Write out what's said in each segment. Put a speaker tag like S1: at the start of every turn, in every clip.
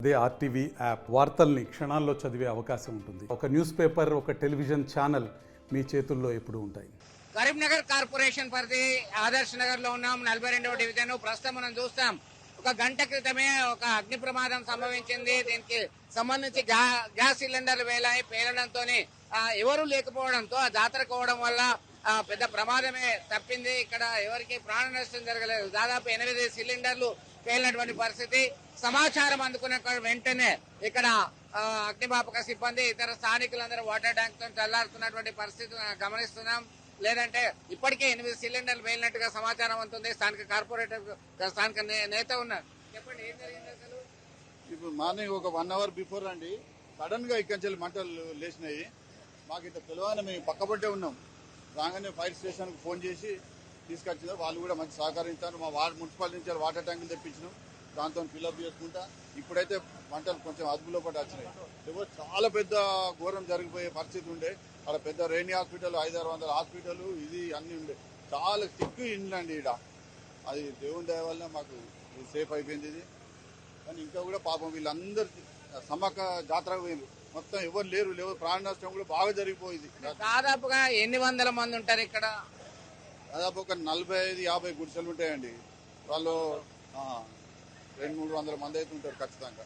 S1: అదే RTV app వార్తల్ని క్షణాల్లో చదివే అవకాశం ఉంటుంది. ఒక న్యూస్ పేపర్, ఒక టెలివిజన్ ఛానల్ మీ చేతుల్లో ఎప్పుడూ ఉంటాయి.
S2: కరీంనగర్ కార్పొరేషన్ పరిధి ఆదర్శ్ నగర్ లో ఉన్నాం. 42వ డివిజన్. ప్రస్తుతం మనం చూస్తాం, ఒక గంట క్రితమే ఒక అగ్ని ప్రమాదం సంభవించింది. దీనికి సంబంధించి గ్యాస్ సిలిండర్లు పేలడంతో ఎవరు లేకపోవడంతో ఆ జాతర కోవడం వల్ల పెద్ద ప్రమాదమే తప్పింది. ఇక్కడ ఎవరికి ప్రాణ నష్టం జరగలేదు. దాదాపు 8 సిలిండర్లు పేలినటువంటి పరిస్థితి. సమాచారం అందుకున్న వెంటనే ఇక్కడ అగ్నిమాపక సిబ్బంది, ఇతర స్థానికులందరూ వాటర్ ట్యాంక్ తో చల్లారుతున్నటువంటి పరిస్థితి గమనిస్తున్నాం. లేదంటే ఇప్పటికే 8 సిలిండర్లు పేలినట్టుగా సమాచారం అందుతుంది. స్థానిక కార్పొరేటర్, స్థానిక నేత ఉన్నారు. చెప్పండి, ఏం జరిగింది అసలు?
S3: ఇప్పుడు మార్నింగ్ ఒక 1 అవర్ బిఫోర్ అండి సడన్ గా ఇక్కడి నుంచి మంటలు లేచినాయి. మాకు ఇంత తెలియని మేము పక్కపట్టే ఉన్నాం. రాగానే ఫైర్ స్టేషన్ కు ఫోన్ చేసి తీసుకొచ్చినారు. వాళ్ళు కూడా మంచి సహకరించారు. మా మున్సిపాలిటీ నుంచి వాటర్ ట్యాంకులు తెప్పించినాం. దాంతో ఫిల్అప్ చేసుకుంటా ఇప్పుడైతే మంటలు కొంచెం అదుపులో పట్టి వచ్చినాయి. చాలా పెద్ద ఘోరం జరిగిపోయే పరిస్థితి ఉండే. అక్కడ పెద్ద రేణి హాస్పిటల్, 500-600 హాస్పిటల్, ఇది అన్ని ఉండే. చాలా సిక్కు ఇండ్లండి ఈడ. అది దేవుని దయ వల్ల మాకు సేఫ్ అయిపోయింది ఇది. కానీ ఇంకా కూడా పాపం వీళ్ళందరూ సమ్మక్క జాతర మొత్తం ఎవరు లేరు. ప్రాణ నష్టం కూడా బాగా జరిగిపోయింది.
S2: దాదాపుగా ఎన్ని వందల మంది ఉంటారు ఇక్కడ?
S3: దాదాపు ఒక 45-50 గుడిసెలు ఉంటాయండి. వాళ్ళు 200-300 మంది అయితే ఉంటారు ఖచ్చితంగా.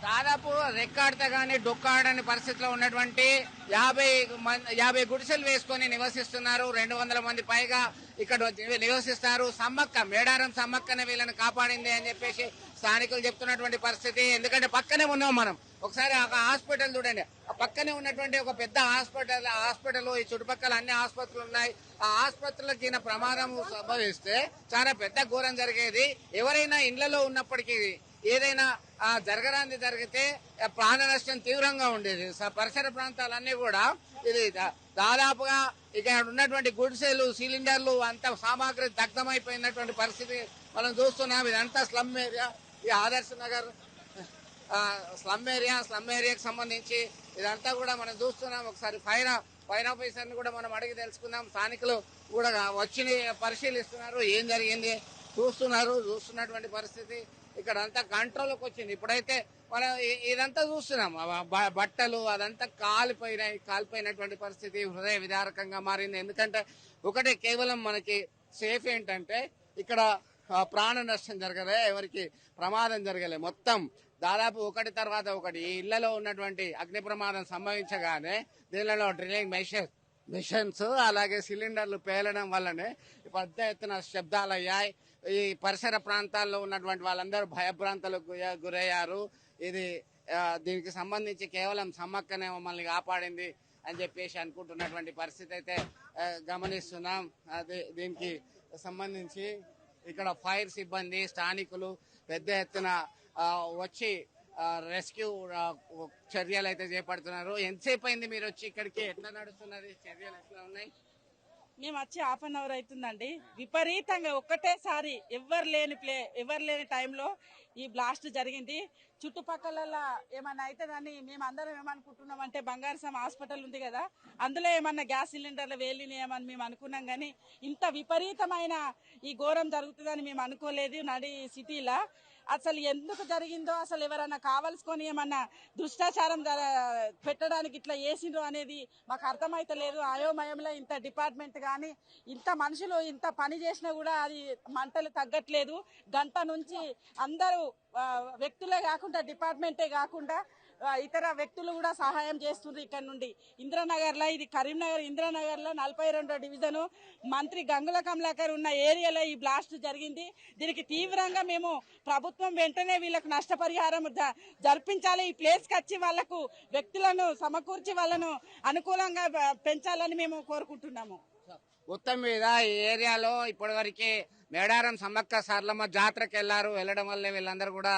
S2: దాదాపు రెక్కాడితే గానీ డొక్కాడని పరిస్థితిలో ఉన్నటువంటి 50 గుడిసెలు వేసుకొని నివసిస్తున్నారు. 200 మంది పైగా ఇక్కడ నివసిస్తారు. సమ్మక్క, మేడారం సమ్మక్కనే వీళ్ళని కాపాడింది అని చెప్పేసి స్థానికులు చెప్తున్నటువంటి పరిస్థితి. ఎందుకంటే పక్కనే ఉన్నాం మనం. ఒకసారి ఆ హాస్పిటల్ చూడండి, ఆ పక్కనే ఉన్నటువంటి ఒక పెద్ద హాస్పిటల్, ఈ చుట్టుపక్కల అన్ని ఆసుపత్రులు ఉన్నాయి. ఆ ఆసుపత్రులకు ఈయన ప్రమాదం సంభవిస్తే చాలా పెద్ద ఘోరం జరిగేది. ఎవరైనా ఇళ్లలో ఉన్నప్పటికీ ఏదైనా జరగరాంది జరిగితే ప్రాణ నష్టం తీవ్రంగా ఉండేది. పరిసర ప్రాంతాలన్నీ కూడా ఇది దాదాపుగా ఇక్కడ ఉన్నటువంటి గుడిసెలు, సిలిండర్లు, అంత సామాగ్రి దగ్ధమైపోయినటువంటి పరిస్థితి మనం చూస్తున్నాం. ఇదంతా స్లమ్ ఏరియా. ఈ ఆదర్శ్ నగర్ స్లమ్ ఏరియాకి సంబంధించి ఇదంతా కూడా మనం చూస్తున్నాం. ఒకసారి ఫైర్ ఆఫీసర్ని కూడా మనం అడిగి తెలుసుకుందాం. స్థానికులు కూడా వచ్చి పరిశీలిస్తున్నారు, ఏం జరిగింది చూస్తున్నటువంటి పరిస్థితి. ఇక్కడ అంతా కంట్రోల్కి వచ్చింది. ఇప్పుడైతే మనం ఇదంతా చూస్తున్నాం, బట్టలు అదంతా కాలిపోయినటువంటి పరిస్థితి హృదయ విదారకంగా మారింది. ఎందుకంటే ఒకటే కేవలం మనకి సేఫ్ ఏంటంటే ఇక్కడ ప్రాణ నష్టం జరగలే, ఎవరికి ప్రమాదం జరగలే. మొత్తం దాదాపు ఒకటి తర్వాత ఒకటి ఈ ఇళ్లలో ఉన్నటువంటి అగ్ని ప్రమాదం సంభవించగానే దీనిలో డ్రిల్లింగ్ మిషన్స్ అలాగే సిలిండర్లు పేలడం వల్లనే పెద్ద ఎత్తున శబ్దాలు అయ్యాయి. ఈ పరిసర ప్రాంతాల్లో ఉన్నటువంటి వాళ్ళందరూ భయభ్రాంతులకు గురయ్యారు. ఇది దీనికి సంబంధించి కేవలం సమ్మక్కనే మమ్మల్ని కాపాడింది అని చెప్పేసి అనుకుంటున్నటువంటి పరిస్థితి అయితే గమనిస్తున్నాం. దీనికి సంబంధించి ఇక్కడ ఫైర్ సిబ్బంది, స్థానికులు పెద్ద ఎత్తున వచ్చి రెస్క్యూ చర్యలు అయితే చేపడుతున్నారు. ఎంతసేపు అయింది మీరు వచ్చి ఇక్కడికి? ఎట్లా నడుస్తున్నది? చర్యలు ఎట్లా ఉన్నాయి?
S4: మేము వచ్చి 1/2 అవర్ అవుతుందండి. విపరీతంగా ఒక్కటేసారి ఎవరు లేని టైంలో ఈ బ్లాస్ట్ జరిగింది. చుట్టుపక్కల ఏమన్నా అవుతుందని మేము అందరం ఏమనుకుంటున్నాం అంటే బంగారసం హాస్పిటల్ ఉంది కదా, అందులో ఏమన్నా గ్యాస్ సిలిండర్లు వేలినాయేమని మేము అనుకున్నాం. కానీ ఇంత విపరీతమైన ఈ ఘోరం జరుగుతుందని మేము అనుకోలేదు. నడి సిటీలో అసలు ఎందుకు జరిగిందో, అసలు ఎవరన్నా కావాల్సుకొని ఏమన్నా దుష్టాచారం పెట్టడానికి ఇట్లా చేసిండ్రో అనేది మాకు అర్థమైతలేదు. అయోమయంలో ఇంత డిపార్ట్మెంట్ కానీ ఇంత మనుషులు ఇంత పని చేసినా కూడా అది మంటలు తగ్గట్లేదు. గంట నుంచి అందరూ వ్యక్తులే కాకుండా, డిపార్ట్మెంటే కాకుండా ఇతర వ్యక్తులు కూడా సహాయం చేస్తున్నారు. ఇక్కడ నుండి ఇంద్రనగర్లో, ఇది కరీంనగర్ ఇంద్రనగర్లో 42వ డివిజను మంత్రి గంగుల కమలాకర్ ఉన్న ఏరియాలో ఈ బ్లాస్ట్ జరిగింది. దీనికి తీవ్రంగా మేము ప్రభుత్వం వెంటనే వీళ్ళకు నష్టపరిహారం జరిపించాలి. ఈ ప్లేస్కి వచ్చి వాళ్లకు వ్యక్తులను సమకూర్చి వాళ్ళను అనుకూలంగా పెంచాలని మేము కోరుకుంటున్నాము.
S2: మొత్తం మీద ఈ ఏరియాలో ఇప్పటి వరకే మేడారం సమ్మక్క సారలమ్మ జాతరకి వెళ్ళడం వల్ల వీళ్ళందరూ కూడా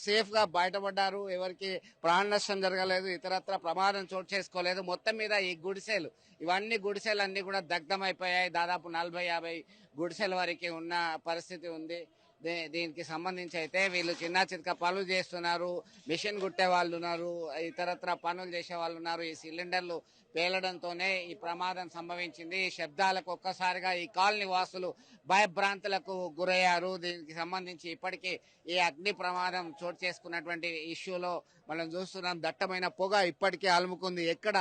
S2: సేఫ్ గా బయటపడ్డారు. ఎవరికి ప్రాణ నష్టం జరగలేదు, ఇతరత్ర ప్రమాదం చోటు చేసుకోలేదు. మొత్తం మీద ఈ గుడిసెలు అన్ని కూడా దగ్ధమైపోయాయి. దాదాపు 40-50 గుడిసెల వరకు ఉన్న పరిస్థితి ఉంది. దీనికి సంబంధించి అయితే వీళ్ళు చిన్న చితక పనులు చేస్తున్నారు, మిషన్ కుట్టే వాళ్ళు ఉన్నారు, ఇతరత్ర పనులు చేసే వాళ్ళు ఉన్నారు. ఈ సిలిండర్లు పేలడంతోనే ఈ ప్రమాదం సంభవించింది. ఈ శబ్దాలకు ఒక్కసారిగా ఈ కాలనీ వాసులు భయభ్రాంతులకు గురయ్యారు. దీనికి సంబంధించి ఇప్పటికీ ఈ అగ్ని ప్రమాదం చోటు చేసుకున్నటువంటి ఇష్యూలో మనం చూస్తున్నాం. దట్టమైన పొగ ఇప్పటికీ అలుముకుంది. ఎక్కడ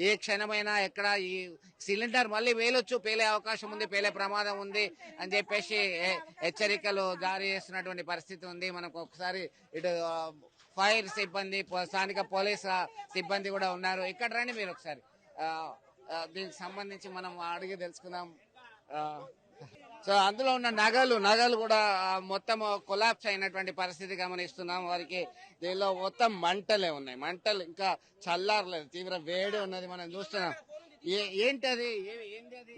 S2: ఏ క్షణమైనా ఎక్కడ ఈ సిలిండర్ మళ్ళీ పేలే అవకాశం ఉంది, పేలే ప్రమాదం ఉంది అని చెప్పేసి హెచ్చరికలు జారీ చేస్తున్నటువంటి పరిస్థితి ఉంది. మనకు ఒకసారి ఇటు ఫైర్ సిబ్బంది, స్థానిక పోలీసు సిబ్బంది కూడా ఉన్నారు. ఇక్కడ రండి మీరు ఒకసారి. దీనికి సంబంధించి మనం అడిగి తెలుసుకుందాం. సో అందులో ఉన్న నగలు కూడా మొత్తం కొలాప్స్ అయినటువంటి పరిస్థితి గమనిస్తున్నాం. వారికి దీనిలో మొత్తం మంటలే ఉన్నాయి. మంటలు ఇంకా చల్లారలేదు, తీవ్ర వేడి ఉన్నది మనం చూస్తున్నాం. ఏంటది?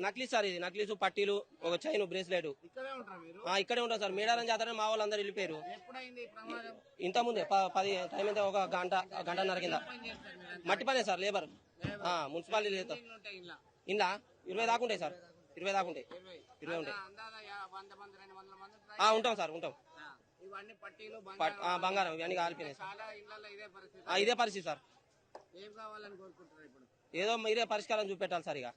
S5: నక్లీ సార్, ఇది నక్లీసు, పట్టీలు, ఒక చైన్, బ్రేస్లెట్.
S2: ఇక్కడే ఉంటారు మీరు?
S5: ఇక్కడే ఉంటాం సార్. మేడారం జాతర మా వాళ్ళందరూ వెళ్ళిపోయారు.
S2: ఎప్పుడైంది ప్రమాదం?
S5: ఇంత ముందే 10 టైం అయితే ఒక గంటన్నర కింద. మట్టి పనే సార్, లేబర్. మున్సిపాలిటీ లేదు ఇంట్లో 20 దాకా ఉంటాయి సార్. 20 దాకా ఉంటాయి. 20 ఉంటాయి. ఉంటాం సార్, ఉంటాం.
S2: ఇవన్నీ పట్టీలు,
S5: బంగారం ఇవన్నీ కాలిపోయినాయి సార్.
S2: చాలా ఇళ్లలో ఇదే
S5: పరిస్థితి సార్.
S2: ఏం కావాలని కోరుకుంటున్నారు ఇప్పుడు?
S5: ఏదో మీరే పరిష్కారం చూపెట్టాలి సార్. ఇక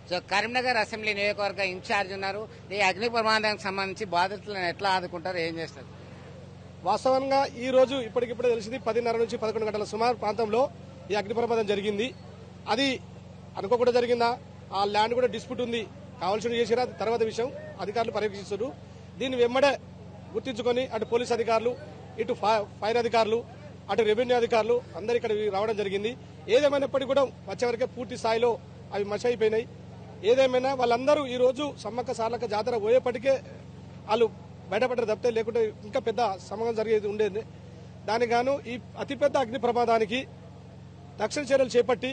S2: సో కరీంనగర్ అసెంబ్లీ నియోజకవర్గ ఇన్ఛార్జ్ ఉన్నారు. ఈ అగ్ని ప్రమాదానికి సంబంధించి బాధితులను ఎట్లా ఆదుకుంటారు, ఏం చేస్తారు?
S6: వాస్తవంగా ఈ రోజు ఇప్పటికిప్పుడే తెలిసింది 10:30 నుంచి 11 గంటల సుమారు ప్రాంతంలో ఈ అగ్ని ప్రమాదం జరిగింది. అది అనుకోకుండా జరిగిందా, ఆ ల్యాండ్ కూడా డిస్ప్యూట్ ఉంది, కావాల్సిన చేసిరా తర్వాత విషయం అధికారులు పర్యవేక్షిస్తున్నారు. దీన్ని వెంబడే గుర్తించుకొని అటు పోలీస్ అధికారులు, ఇటు ఫైర్ అధికారులు, అటు రెవెన్యూ అధికారులు అందరు ఇక్కడ రావడం జరిగింది. ఏదేమైనప్పటికీ కూడా వచ్చేవరకే పూర్తి స్థాయిలో అవి మష అయిపోయినాయి. ఏదేమైనా వాళ్ళందరూ ఈ రోజు సమ్మక్క సార్లక్క జాతర పోయేపటికే వాళ్ళు బయటపడ్డారు తప్పితే, లేకుంటే ఇంకా పెద్ద సమగం జరిగేది ఉండేది. దానికి గాను ఈ అతిపెద్ద అగ్ని ప్రమాదానికి రక్షణ చర్యలు చేపట్టి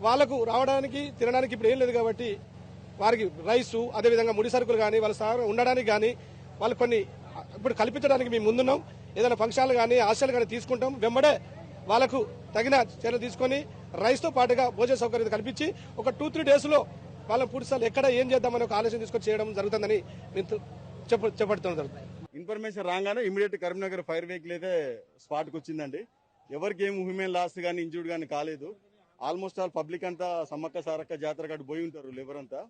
S6: వాళ్లకు రావడానికి తినడానికి ఇప్పుడు ఏం లేదు కాబట్టి వారికి రైసు, అదేవిధంగా ముడి సరుకులు కానీ వాళ్ళ ఉండడానికి కానీ వాళ్ళు కొన్ని ఇప్పుడు కల్పించడానికి మేము ముందున్నాం. ఏదైనా ఫంక్షన్లు కానీ హాస్టల్ కానీ తీసుకుంటాం. వెంబడే వాళ్ళకు తగిన చర్యలు తీసుకొని రైస్తో పాటుగా భోజన సౌకర్యం కల్పించి ఒక 2-3 డేస్లో వాళ్ళ పూర్తిస్థాయిలో ఎక్కడ ఏం చేద్దామని ఒక ఆలోచన తీసుకొని చేయడం జరుగుతుందని మేము చెప్పబడుతున్నారు.
S3: ఇన్ఫర్మేషన్ రాగానే ఇమీడియట్ కరీంనగర్ ఫైర్ వెహికల్ అయితే స్పాట్కి వచ్చిందండి. ఎవరికి ఏం హ్యూమన్ లాస్ కానీ ఇంజూర్డ్ కానీ కాలేదు. ఆల్మోస్ట్ ఆల్ పబ్లిక్ అంతా సమ్మక్క సారక్క జాతర కాడ పోయి ఉంటారు లేబర్ అంతా.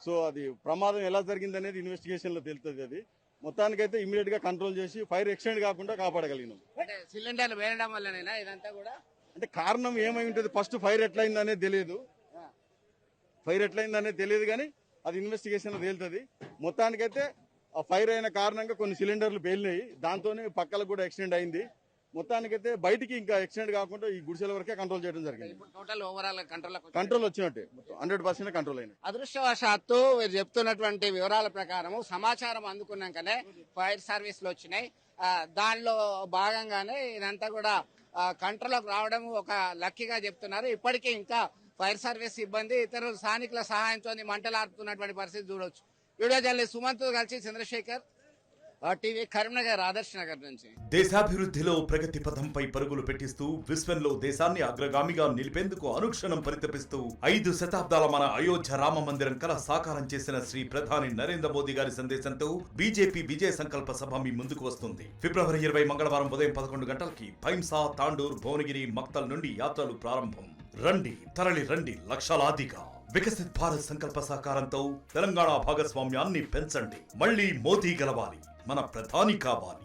S3: సో అది ప్రమాదం ఎలా జరిగింది అనేది ఇన్వెస్టిగేషన్ లో తెలుస్తుంది. అది మొత్తానికైతే ఇమీడియట్ గా కంట్రోల్ చేసి ఫైర్ ఎక్స్టెండ్ కాకుండా కాపాడగలిగినాం.
S2: అంటే సిలిండర్లు వేయడం వల్లనేనా ఇదంతా కూడా?
S3: అంటే కారణం ఏమై ఉంటుంది, ఫస్ట్ ఫైర్ ఎట్లయిందనేది తెలియదు. ఫైర్ ఎట్లయిందనేది తెలియదు కానీ అది ఇన్వెస్టిగేషన్ లో తేలుతుంది. మొత్తానికైతే ఆ ఫైర్ అయిన కారణంగా కొన్ని సిలిండర్లు పేలినాయి, దాంతోనే పక్కలకు కూడా ఎక్స్టెండ్ అయింది. మొత్తానికైతే బయటికి ఇంకా ఎక్స్టెండ్ కాకుండా ఈ గుడిసెల వరకే కంట్రోల్ చేయడం జరిగింది.
S2: టోటల్ ఓవరాల్
S3: కంట్రోల్ వచ్చినట్టే 100% కంట్రోల్ అయినట్టు.
S2: అదృష్టవశాత్తు మీరు చెప్తున్నటువంటి వివరాల ప్రకారం సమాచారం అందుకున్నాకనే ఫైర్ సర్వీసులు వచ్చినాయి. దానిలో భాగంగానే ఇదంతా కూడా కంట్రోల్లోకి రావడం ఒక లక్కీగా చెప్తున్నారు. ఇప్పటికీ ఇంకా ఫైర్ సర్వీస్ సిబ్బంది ఇతరుల స్థానికుల సహాయంతో మంటలు ఆర్పుతున్నటువంటి పరిస్థితి చూడవచ్చు. వీడియో జర్నలిస్ట్ సుమంత్ కలిసి చంద్రశేఖర్, టీవీ, కరీంనగర్, ఆదర్శ్ నగర్ నుంచి.
S7: దేశాభివృద్ధిలో ప్రగతి పథంపై పరుగులు పెట్టిస్తూ విశ్వంలో దేశాన్ని అగ్రగామిగా నిలిపేందుకు అనుక్షణం పరితపిస్తూ 5 శతాబ్దాల మన అయోధ్య రామ మందిరం కల సాకారం చేసిన శ్రీ ప్రధాని నరేంద్ర మోదీ గారి సందేశంతో బీజేపీ విజయ సంకల్ప సభ మీ ముందుకు వస్తుంది. ఫిబ్రవరి 20 మంగళవారం ఉదయం 11 గంటలకి భైంసా, తాండూర్, భువనగిరి, మక్తల్ నుండి యాత్రలు ప్రారంభం. రండి, తరలి రండి, లక్షలాదిగా. వికసిత్ భారత్ సంకల్ప సాకారంతో తెలంగాణ భాగస్వామ్యాన్ని పెంచండి. మళ్లీ మోదీ గెలవాలి, మన ప్రధాని కావాలి.